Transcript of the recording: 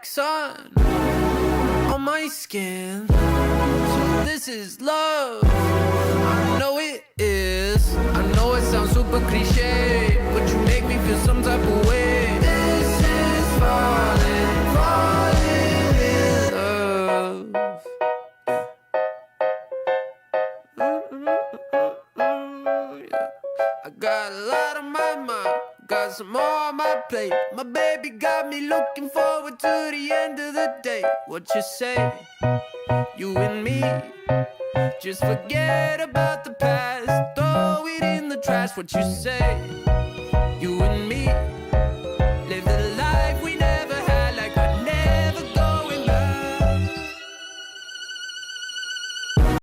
like sun on my skin. So this is love. I know it is. I know it sounds super cliche, but you make me feel some type of way. This is falling, falling in love. I got a lot on my mind, got some more on my plate. My baby got me looking forward to the end of the day. What you say? You and me, just forget about the past, throw it in the trash. What you say?